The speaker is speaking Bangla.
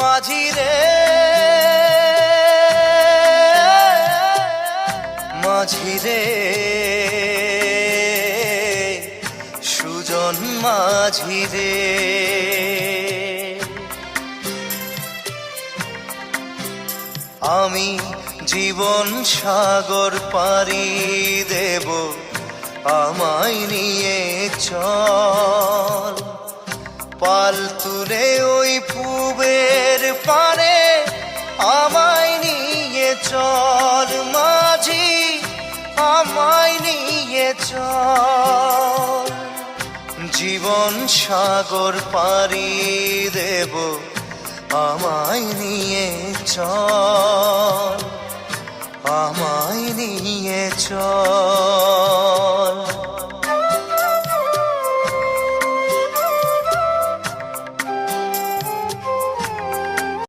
মাঝি রে মাঝি রে সুজন মাঝি রে, আমি জীবন সাগর পাড়ি দেব, আমায় নিয়ে চল। পাল তুলে ওই পুবের পারে আমায় নিয়ে চল মাঝি, আমায় নিয়ে চল। জীবন সাগর পাড়ি দেব, আমায় নিয়ে চল, আমায় নিয়ে চল।